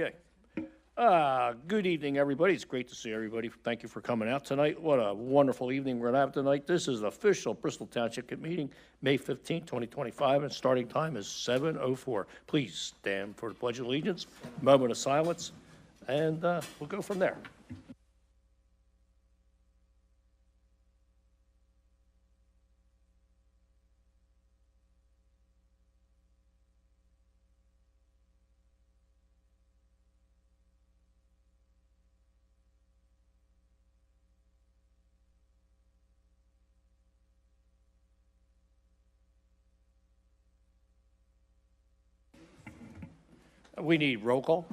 Okay. Good evening, everybody. It's great to see everybody. Thank you for coming out tonight. What a wonderful evening we're going to have tonight. This is the official Bristol Township meeting, May 15, 2025, and starting time is 7:04. Please stand for the Pledge of Allegiance, moment of silence, and we'll go from there. We need roll call.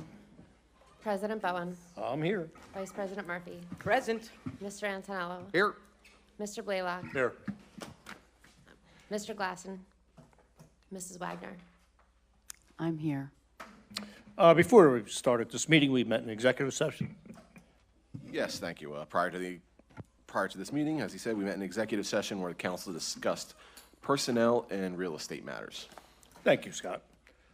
President Bowen. I'm here. Vice President Murphy. Present. Mr. Antonello. Here. Mr. Blaylock. Here. Mr. Glassen. Mrs. Wagner. I'm here. Before we started this meeting, we met in executive session. Yes, thank you. Prior to this meeting, as he said, we met in executive session where the council discussed personnel and real estate matters. Thank you, Scott.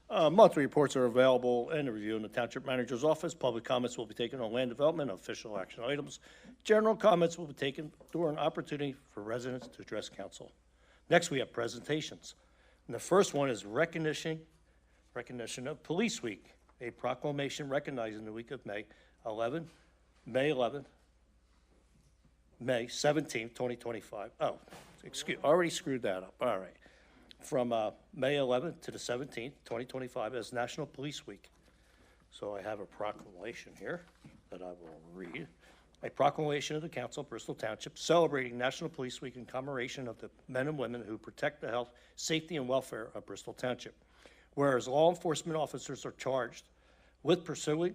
Monthly reports are available and review in the Township Manager's office. Public comments will be taken on land development and official action items. General comments will be taken during opportunity for residents to address council. Next, we have presentations. And the first one is recognition of Police Week, a proclamation recognizing the week of May 17th, 2025. Oh, excuse, already screwed that up. All right. From May 11th to the 17th, 2025, as National Police Week. So I have a proclamation here that I will read. A proclamation of the Council of Bristol Township celebrating National Police Week in commemoration of the men and women who protect the health, safety, and welfare of Bristol Township. Whereas law enforcement officers are charged with pursuing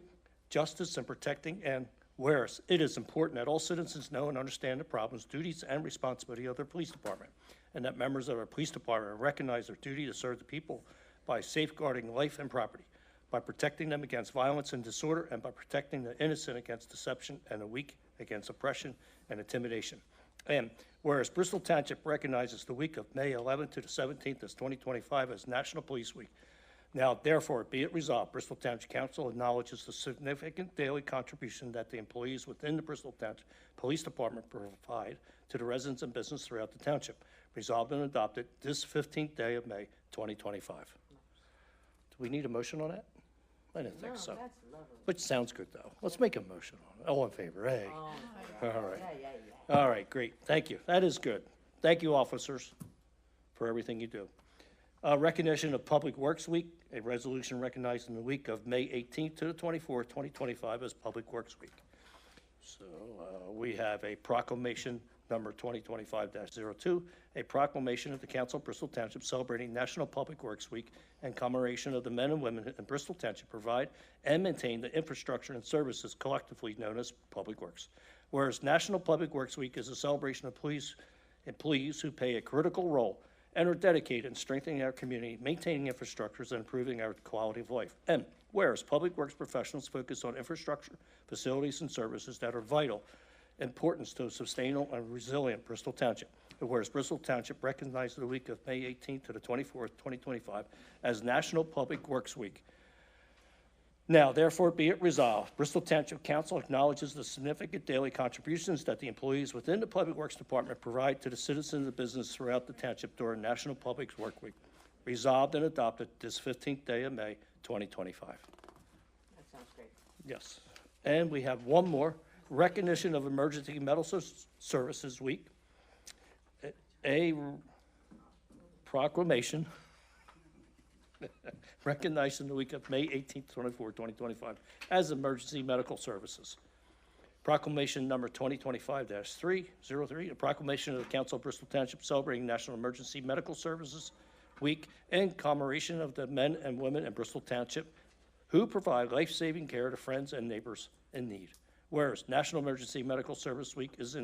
justice and protecting, and whereas it is important that all citizens know and understand the problems, duties, and responsibility of their police department, and that members of our police department recognize their duty to serve the people by safeguarding life and property, by protecting them against violence and disorder, and by protecting the innocent against deception and the weak against oppression and intimidation. And whereas Bristol Township recognizes the week of May 11th to the 17th as 2025 as National Police Week, now therefore be it resolved, Bristol Township Council acknowledges the significant daily contribution that the employees within the Bristol Township Police Department provide to the residents and business throughout the township. Resolved and adopted this 15th day of May, 2025. Do we need a motion on that? I didn't think so. That's lovely. Which sounds good, though. Let's make a motion on it. All in favor, hey. All right. Yeah. All right, great. Thank you. That is good. Thank you, officers, for everything you do. Recognition of Public Works Week, a resolution recognizing the week of May 18th to the 24th, 2025 as Public Works Week. So we have a proclamation number 2025-02, a proclamation of the Council of Bristol Township celebrating National Public Works Week and commemoration of the men and women in Bristol Township provide and maintain the infrastructure and services collectively known as Public Works. Whereas National Public Works Week is a celebration of employees who play a critical role and are dedicated in strengthening our community, maintaining infrastructures, and improving our quality of life. And whereas Public Works professionals focus on infrastructure, facilities, and services that are vital importance to a sustainable and resilient Bristol Township. And whereas Bristol Township recognizes the week of May 18th to the 24th, 2025 as National Public Works Week. Now, therefore, be it resolved, Bristol Township Council acknowledges the significant daily contributions that the employees within the Public Works Department provide to the citizens and business throughout the township during National Public Work Week. Resolved and adopted this 15th day of May, 2025. That sounds great. Yes. And we have one more. Recognition of Emergency Medical Services Week, a proclamation recognizing the week of May 18th, 2025 as Emergency Medical Services. Proclamation number 2025-303, a proclamation of the Council of Bristol Township celebrating National Emergency Medical Services Week in commemoration of the men and women in Bristol Township who provide life-saving care to friends and neighbors in need. Whereas National Emergency Medical Service Week is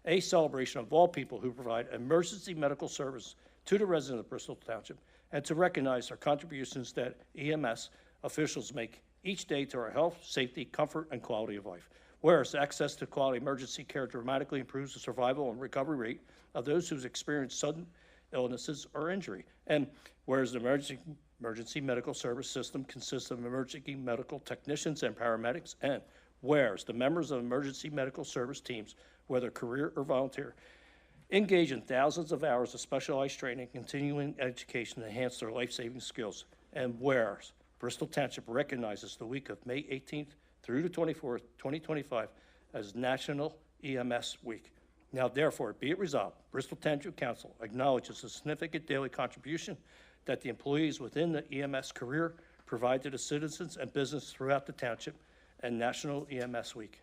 a celebration of all people who provide emergency medical service to the residents of Bristol Township and to recognize their contributions that EMS officials make each day to our health, safety, comfort, and quality of life. Whereas access to quality emergency care dramatically improves the survival and recovery rate of those who've experienced sudden illnesses or injury. And whereas the emergency emergency medical service system consists of emergency medical technicians and paramedics, and whereas the members of emergency medical service teams, whether career or volunteer, engage in thousands of hours of specialized training and continuing education to enhance their life-saving skills, and whereas Bristol Township recognizes the week of May 18th through the 24th, 2025 as National EMS Week. Now therefore, be it resolved, Bristol Township Council acknowledges the significant daily contribution that the employees within the EMS career provide to the citizens and business throughout the township and National EMS Week.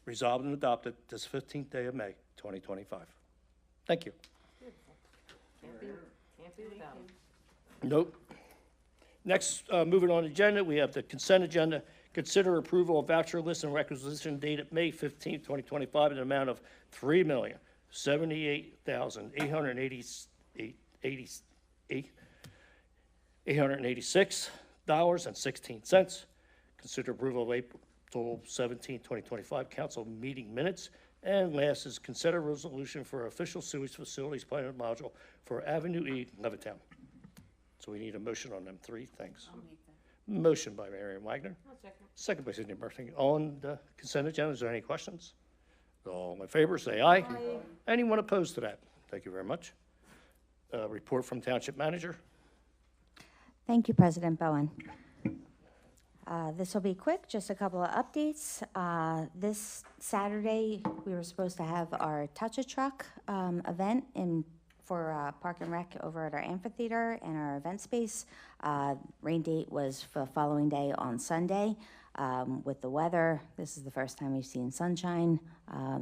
Resolved and adopted this 15th day of May, 2025. Thank you. Can't be without 'em. Nope. Next, moving on the agenda, we have the consent agenda. Consider approval of voucher list and requisition dated May 15th, 2025 in an amount of $3,078,886.16. Consider approval of April 17th, 2025 council meeting minutes. And last is consider resolution for official sewage facilities plan module for Avenue E, Levittown. So we need a motion on them three things. Motion by Marion Wagner. I'll second. Second by Sidney Murphy. On the consent agenda, is there any questions? All in favor, say aye. Anyone opposed to that? Thank you very much. Report from Township Manager. Thank you, President Bowen. This will be quick, just a couple of updates. This Saturday, we were supposed to have our Touch a Truck event for Park and Rec over at our amphitheater and our event space. Rain date was for the following day on Sunday. With the weather, this is the first time we've seen sunshine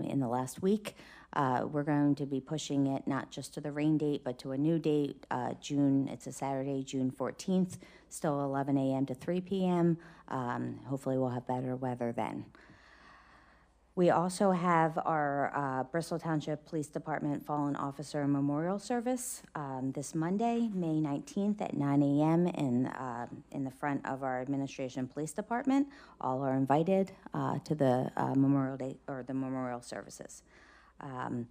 in the last week. We're going to be pushing it not just to the rain date, but to a new date, it's a Saturday, June 14th, still 11 a.m. to 3 p.m. Hopefully we'll have better weather then. We also have our Bristol Township Police Department Fallen Officer Memorial Service this Monday, May 19th at 9 a.m. in the front of our Administration Police Department. All are invited to the Memorial Day or the memorial services. On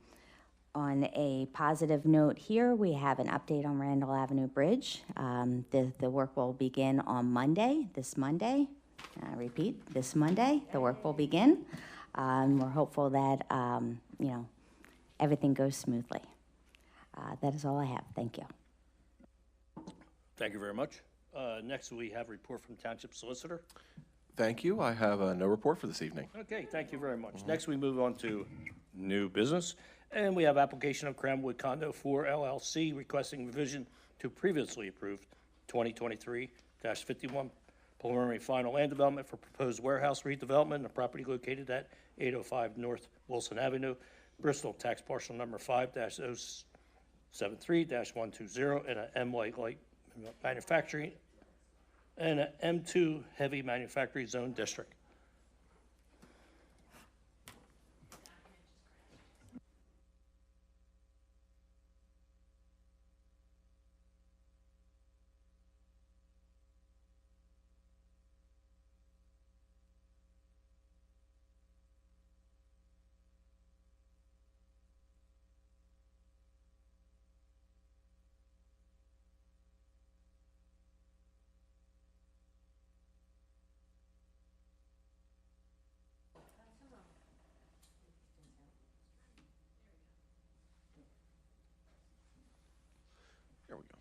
a positive note here, we have an update on Randall Avenue Bridge. The work will begin on Monday, this Monday. I repeat, this Monday, the work will begin. We're hopeful that, everything goes smoothly. That is all I have. Thank you. Thank you very much. Next, we have report from Township Solicitor. Thank you. I have no report for this evening. Okay, thank you very much. Next, we move on to new business. And we have application of Crownwood Condo 4 LLC requesting revision to previously approved 2023-51 preliminary final land development for proposed warehouse redevelopment, a property located at 805 North Wilson Avenue, Bristol, tax parcel number 5-073-120, and an M light manufacturing and an M2 heavy manufacturing zone district. Here we go.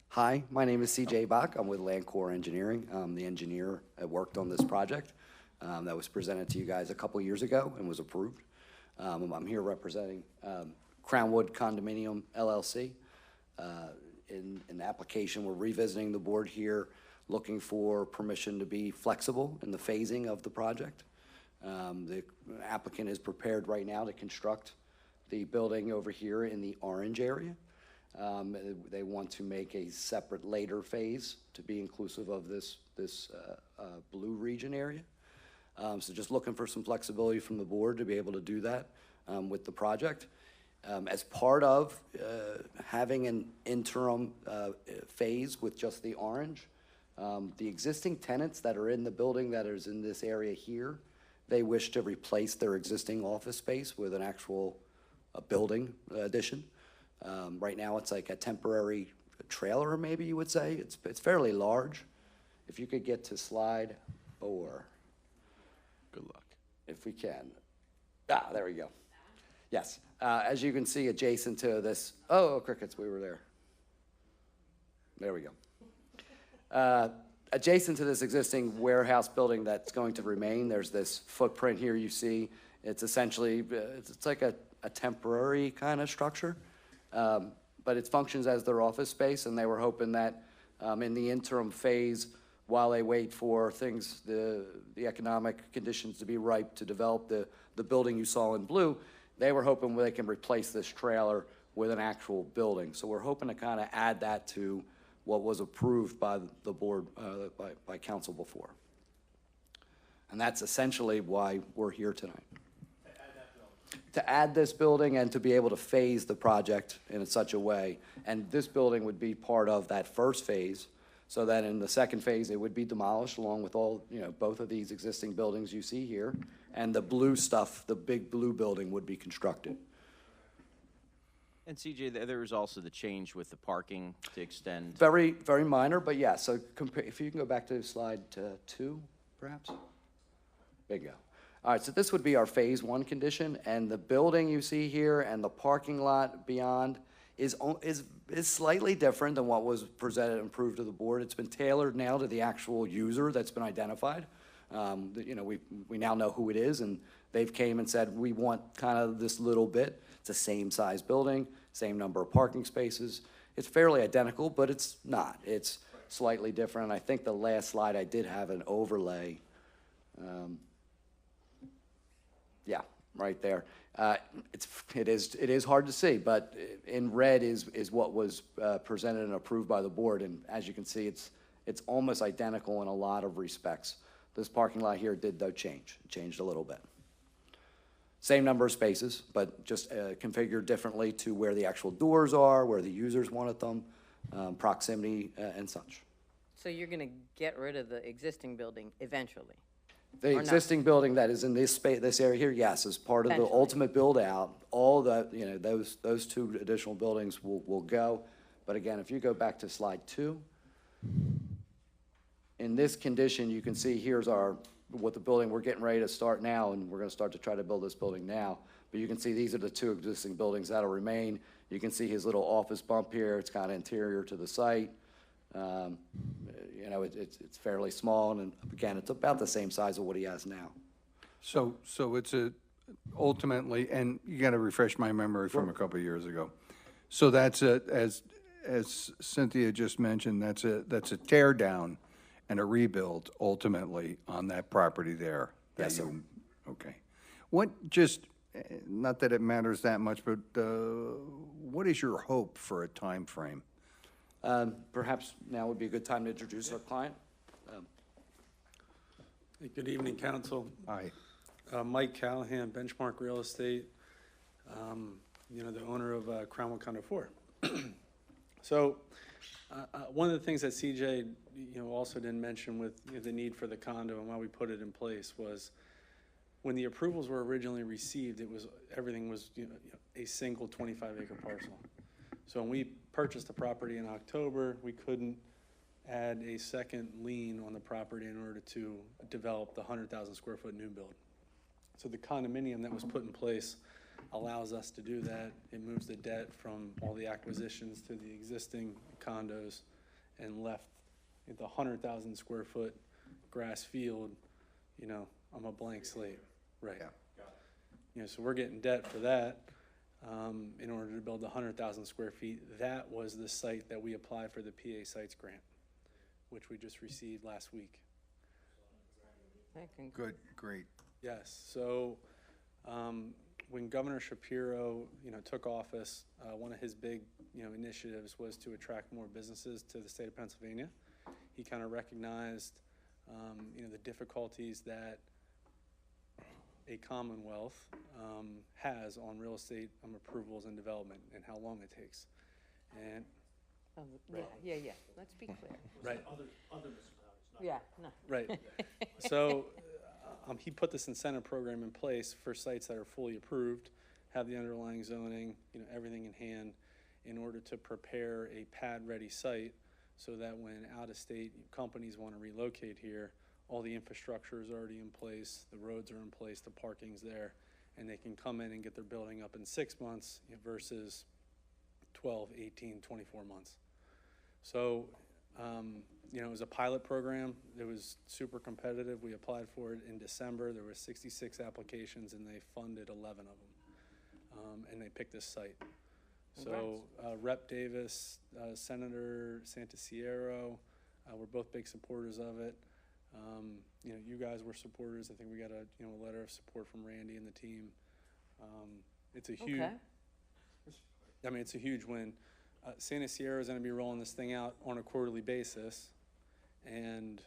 Hi, my name is CJ Bach. I'm with Landcore Engineering. I'm the engineer that worked on this project that was presented to you guys a couple years ago and was approved. I'm here representing Crownwood Condominium LLC. In the application, we're revisiting the board here, looking for permission to be flexible in the phasing of the project. The applicant is prepared right now to construct the building over here in the orange area. They want to make a separate later phase to be inclusive of this blue region area. So just looking for some flexibility from the board to be able to do that with the project. As part of having an interim phase with just the orange, the existing tenants that are in the building that is in this area here, they wish to replace their existing office space with an actual building addition. Right now, it's like a temporary trailer, maybe you would say. It's fairly large. If you could get to slide 4, Good luck. if we can. Ah, there we go. Yes, as you can see, adjacent to this, oh, crickets, we were there. There we go. Adjacent to this existing warehouse building that's going to remain, there's this footprint here you see. It's essentially, it's like a temporary kind of structure, but it functions as their office space, and they were hoping that in the interim phase, while they wait for things, the economic conditions to be ripe to develop the building you saw in blue, they were hoping they can replace this trailer with an actual building. So we're hoping to kind of add that to what was approved by the board, by council before. And that's essentially why we're here tonight. To add this building and to be able to phase the project in such a way. And this building would be part of that first phase, so that in the second phase, it would be demolished along with all, both of these existing buildings you see here. And the blue stuff, the big blue building would be constructed. And CJ, there was also the change with the parking to extend. Very, very minor, but yeah, so if you can go back to slide 2, perhaps? Bingo. All right, so this would be our phase 1 condition, and the building you see here and the parking lot beyond is slightly different than what was presented and approved to the board. It's been tailored now to the actual user that's been identified. We now know who it is, and they've came and said, we want kind of this little bit. It's the same size building, same number of parking spaces. It's fairly identical, but it's not. It's slightly different. And I think the last slide I did have an overlay. Yeah, right there. It is hard to see, but in red is what was presented and approved by the board. And as you can see, it's almost identical in a lot of respects. This parking lot here did, though, change. It changed a little bit. Same number of spaces, but just configured differently to where the actual doors are, where the users wanted them, proximity, and such. So you're gonna get rid of the existing building eventually? The Or not? existing building that is in this space, this area here, yes, is part of the Eventually. ultimate build-out. All the, those 2 additional buildings will go. But again, if you go back to slide 2, in this condition, you can see here's what the building we're getting ready to start now, and we're gonna start to try to build this building now. But you can see these are the 2 existing buildings that'll remain. You can see his little office bump here. It's kind of interior to the site. It's fairly small, and again, it's about the same size of what he has now. So it's ultimately, and you got to refresh my memory from a couple of years ago. So that's as Cynthia just mentioned, that's a tear down and a rebuild ultimately on that property there. Yes, sir. Okay. Not that it matters that much, but what is your hope for a time frame? Perhaps now would be a good time to introduce our client. Good evening, council. Aye. Mike Callahan, Benchmark Real Estate, the owner of Crown Condo 4. So one of the things that CJ, also didn't mention with the need for the condo and why we put it in place was when the approvals were originally received, everything was a single 25-acre parcel. So when we purchased the property in October, we couldn't add a second lien on the property in order to develop the 100,000 square foot new build. So the condominium that was put in place allows us to do that. It moves the debt from all the acquisitions to the existing condos and left the 100,000 square foot grass field, I'm a blank slate, right? Yeah. So we're getting debt for that. In order to build 100,000 square feet. That was the site that we applied for the PA Sites Grant, which we just received last week. Good, great. Yes, so when Governor Shapiro, took office, one of his big, initiatives was to attract more businesses to the state of Pennsylvania. He kind of recognized, the difficulties that a commonwealth has on real estate approvals and development and how long it takes. And Yeah, let's be clear. right, Yeah, no. right. So he put this incentive program in place for sites that are fully approved, have the underlying zoning, everything in hand, in order to prepare a pad-ready site so that when out-of-state companies want to relocate here, all the infrastructure is already in place, the roads are in place, the parking's there, and they can come in and get their building up in 6 months versus 12, 18, 24 months. So, it was a pilot program. It was super competitive. We applied for it in December. There were 66 applications, and they funded 11 of them. And they picked this site. So Rep. Davis, Senator Santasiero, were both big supporters of it. You guys were supporters. I think we got a letter of support from Randy and the team. It's a huge, Okay. It's a huge win. Santa Sierra is going to be rolling this thing out on a quarterly basis, and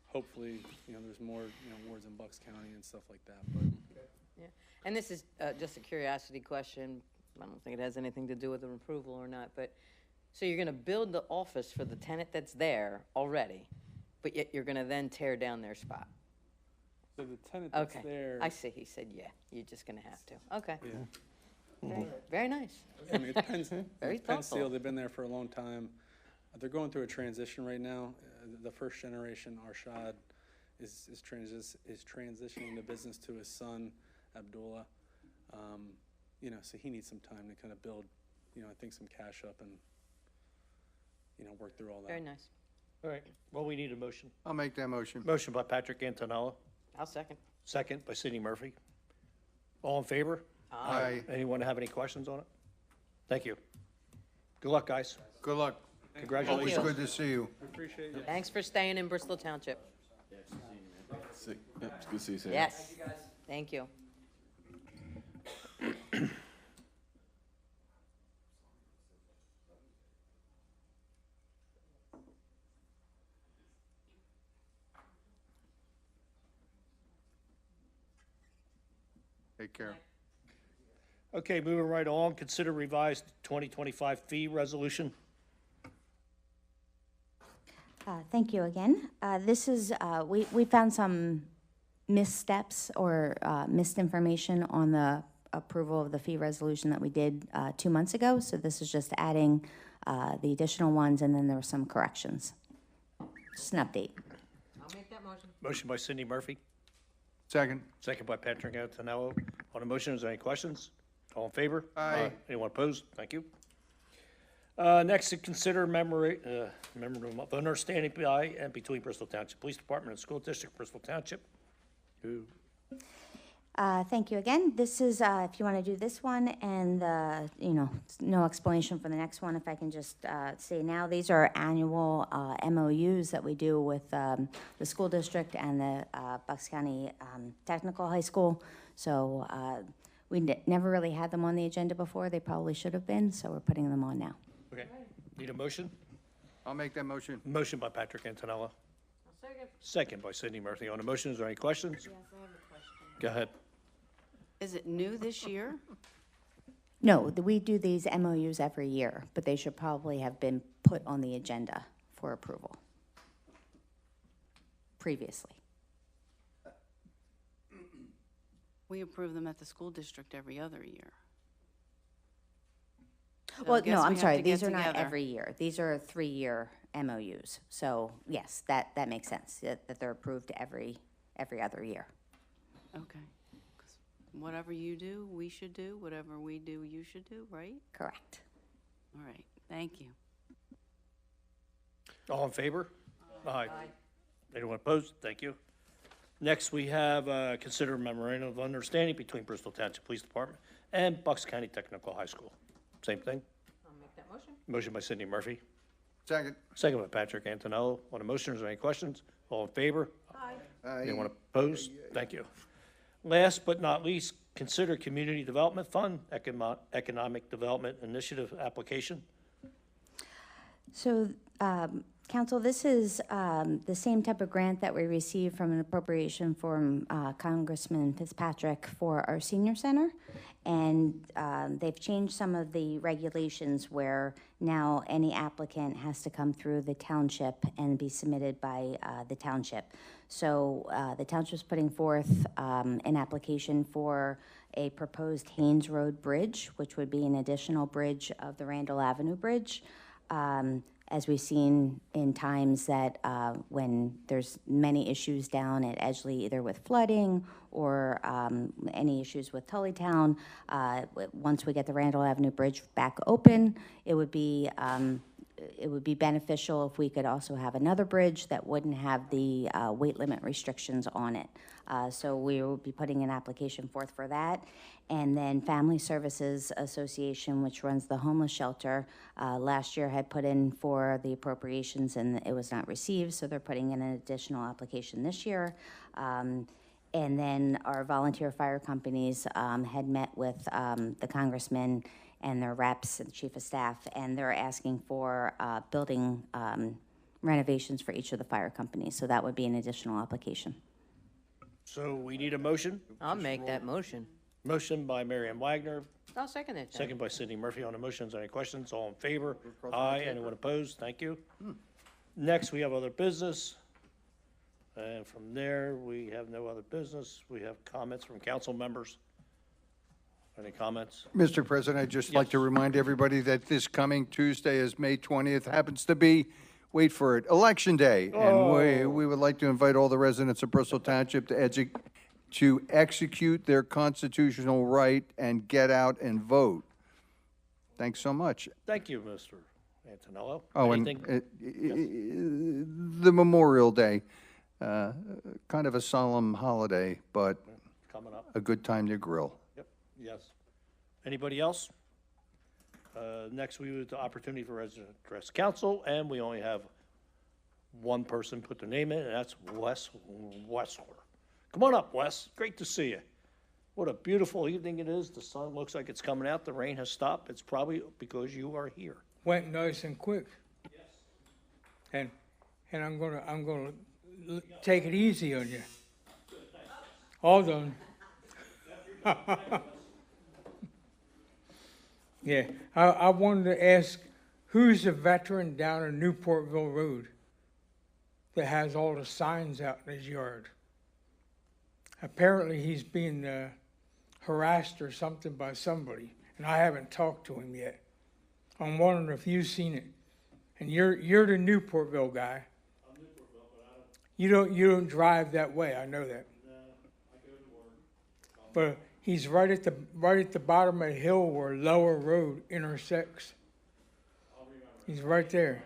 hopefully there's more awards in Bucks County and stuff like that. But Yeah. And this is just a curiosity question. I don't think it has anything to do with an approval or not, but, so you're gonna build the office for the tenant that's there already, but yet you're gonna then tear down their spot? so the tenant that's Okay, there, I see, he said, yeah, you're just gonna have to, okay. yeah. Very nice. It's Penn, Very it's Penn Steel. thoughtful. They've been there for a long time. They're going through a transition right now. The first generation, Arshad, is transitioning the business to his son, Abdullah. So he needs some time to kind of build, I think some cash up and, work through all that. Very nice. All right, well, we need a motion. I'll make that motion. Motion by Patrick Antonello, I'll second. second by Sidney Murphy. All in favor? Aye. Anyone have any questions on it? Thank you. Good luck, guys. Good luck. Always Congratulations. good to see you. Appreciate you. Thanks for staying in Bristol Township. Yep, it's good to see you, Sam. Yes, thank you. Take care. Okay, moving right on, consider revised 2025 fee resolution. Thank you again. This is, we found some missteps or misinformation on the approval of the fee resolution that we did 2 months ago. So this is just adding the additional ones, and then there were some corrections. Just an update. I'll make that motion. Motion by Sidney Murphy, Second. second by Patrick Antonello. On the motion, is there any questions? All in favor? Aye. Anyone opposed? Thank you. Next, to consider memorandum of understanding by and between Bristol Township Police Department and School District, Bristol Township. Who? Thank you again. This is, if you want to do this one, and, no explanation for the next one, if I can just say now, these are annual MOUs that we do with the school district and the Bucks County Technical High School. So we never really had them on the agenda before. They probably should have been, so we're putting them on now. Okay. Need a motion? I'll make that motion. Motion by Patrick Antonello, I'll second. second by Sidney Murphy. On the motion, is there any questions? Yes, I have a question. Go ahead. Is it new this year? No, we do these MOUs every year, but they should probably have been put on the agenda for approval previously. We approve them at the school district every other year. So I Well, guess no, we I'm have sorry, to these get are not together. every year. These are 3-year MOUs. So, yes, that makes sense, that they're approved every other year. Okay. 'Cause whatever you do, we should do. Whatever we do, you should do, right? Correct. All right, thank you. All in favor? Aye. Anyone opposed? Thank you. Next, we have consider memorandum of understanding between Bristol Township Police Department and Bucks County Technical High School. Same thing. I'll make that motion. Motion by Sidney Murphy, Second. second by Patrick Antonello. On the motion, is there any questions? All in favor? Anyone opposed? Thank you. Last but not least, consider Community Development Fund Economic Development Initiative application. So Council, this is the same type of grant that we received from an appropriation from Congressman Fitzpatrick for our senior center. And they've changed some of the regulations where now any applicant has to come through the township and be submitted by the township. So the township's putting forth an application for a proposed Haynes Road Bridge, which would be an additional bridge of the Randall Avenue Bridge. As we've seen in times that when there's many issues down at Edgeley, either with flooding or any issues with Tullytown, once we get the Randall Avenue Bridge back open, it would be beneficial if we could also have another bridge that wouldn't have the weight limit restrictions on it. So we will be putting an application forth for that. And then Family Services Association, which runs the homeless shelter, last year had put in for the appropriations and it was not received, so they're putting in an additional application this year. And then our volunteer fire companies had met with the congressman and their reps and the chief of staff, and they're asking for building renovations for each of the fire companies. So that would be an additional application. So we need a motion. I'll make that motion. Motion by Mary Ann Wagner, I'll second it. then. second by Sidney Murphy on the motions. Any questions? All in favor? Aye. Anyone opposed? Thank you. Next, we have other business. And from there, we have no other business. We have comments from council members. Any comments? Mr. President, I'd just like to remind everybody that this coming Tuesday is May 20th, happens to be, wait for it, Election Day. And we would like to invite all the residents of Bristol Township to execute their constitutional right and get out and vote. Thanks so much. Thank you, Mr. Antonello. Oh, and Anything? the Memorial Day, kind of a solemn holiday, but Coming up. a good time to grill. Yep, yes. Anybody else? Next, we have the opportunity for resident address council, and we only have one person put their name in, and that's Wes Wessler. Come on up, Wes. Great to see you. What a beautiful evening it is. The sun looks like it's coming out. The rain has stopped. It's probably because you are here. Went nice and quick. Yes. And I'm gonna take it easy on you. All done. Yeah, I wanted to ask, who's the veteran down on Newportville Road that has all the signs out in his yard? Apparently he's being harassed or something by somebody, and I haven't talked to him yet. I'm wondering if you've seen it. And you're the Newportville guy. I'm Newportville, but you don't drive that way, I know that. No, I go to work. But he's right at the bottom of the hill where Lower Road intersects. He's right there.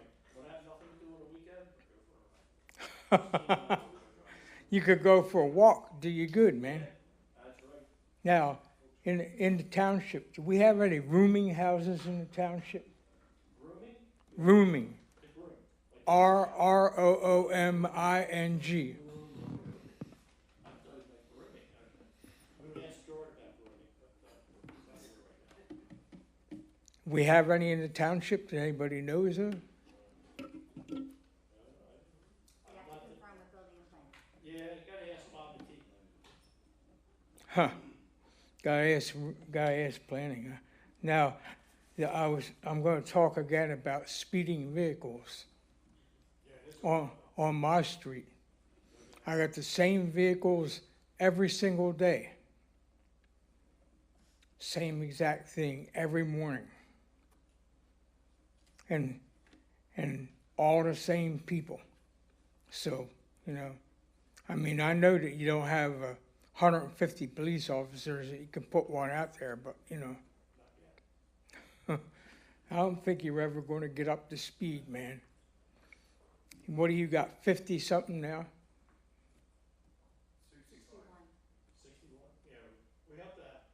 You could go for a walk, do you good, man. That's right. Now, in the township, do we have any rooming houses in the township? Rooming. R-O-O-M-I-N-G. We have any in the township that anybody knows of? Huh. Gotta ask planning. Now, I'm gonna talk again about speeding vehicles on my street. I got the same vehicles every single day. Same exact thing every morning. And all the same people. So, I mean, I know that you don't have 150 police officers that you can put one out there, but, I don't think you're ever going to get up to speed, man. What do you got, 50-something now? 61, yeah, we have that.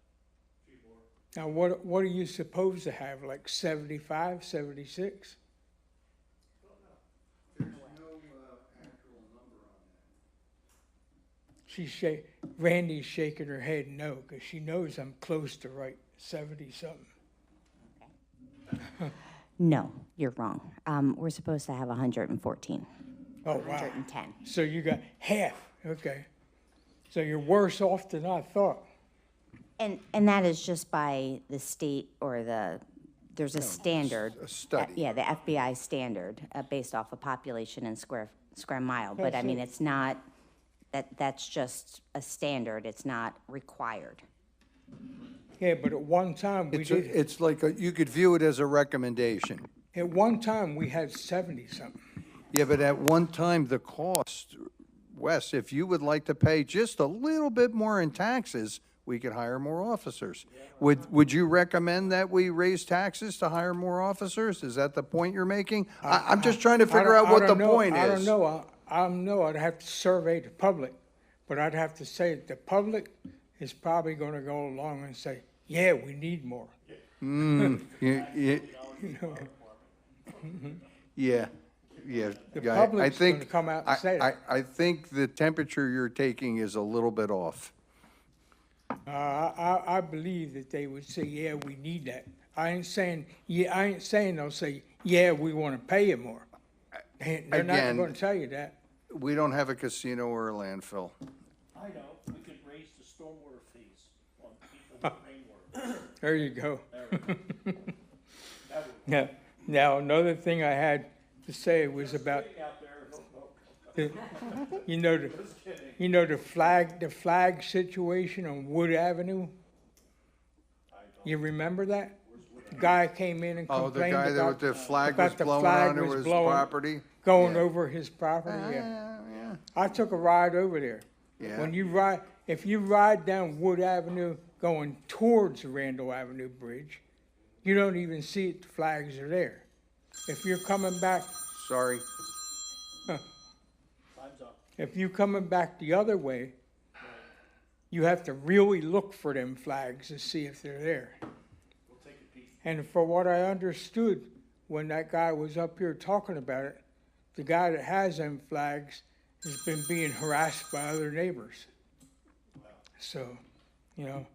Few more. Now, what are you supposed to have, like 75, 76? Randy's shaking her head no, because she knows I'm close to right 70-something. No, you're wrong. We're supposed to have 114, Oh, wow. 110. So you got half, okay. So you're worse off than I thought. And that is just by the state or there's a standard. a study. Yeah, the FBI standard, based off of population and square mile. But I mean, it's not, that's just a standard, it's not required. Yeah, but at one time, we did, It's like, you could view it as a recommendation. at one time, we had 70-something. Yeah, but at one time, the cost, Wes, if you would like to pay just a little bit more in taxes, we could hire more officers. Would you recommend that we raise taxes to hire more officers? Is that the point you're making? I'm just trying to figure out what the point is. I don't know. I don't know. I'd have to survey the public, but I'd have to say that the public is probably going to go along and say, yeah, we need more. Yeah, The yeah, public's gonna come out and say that. I think the temperature you're taking is a little bit off. I believe that they would say, yeah, we need that. I ain't saying they'll say, yeah, we want to pay you more. They're not Again- going to tell you that. We don't have a casino or a landfill. I know, we could raise the stormwater fees on people with rainwater. There you go. Yeah. Now, another thing I had to say was about, you know, the flag situation on Wood Avenue? You remember that? The guy came in and Oh, the complained guy that about. the flag was about the blowing flag onto was his blowing- property? Going Yeah. over his property, yeah. Yeah. I took a ride over there. Yeah. When you ride, if you ride down Wood Avenue going towards the Randall Avenue Bridge, you don't even see it, the flags are there. If you're coming back, Sorry. if you're coming back the other way, you have to really look for them flags to see if they're there. And for what I understood, when that guy was up here talking about it, the guy that has them flags has been being harassed by other neighbors. So, you know,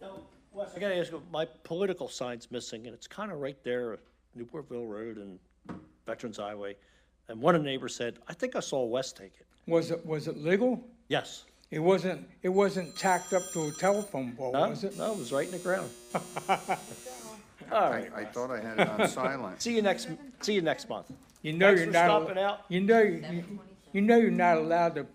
Now, Wes, I gotta ask you, my political sign's missing, and it's kind of right there, at Newportville Road and Veterans Highway. And one of the neighbors said, I think I saw Wes take it. was it legal? Yes. It wasn't tacked up to a telephone pole, No, was it? no, it was right in the ground. All right, I thought I had it on silent. see you next month. You know Thanks you're for not. stopping out. You know you're not allowed to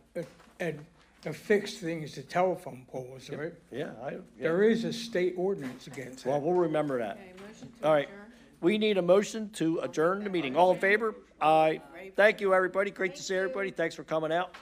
affix things to telephone poles, right? Yeah, There is a state ordinance against well, that. we'll remember that. All right, we need a motion to adjourn the meeting. All in favor? Aye. Thank you, everybody. Great to see everybody. Thanks for coming out.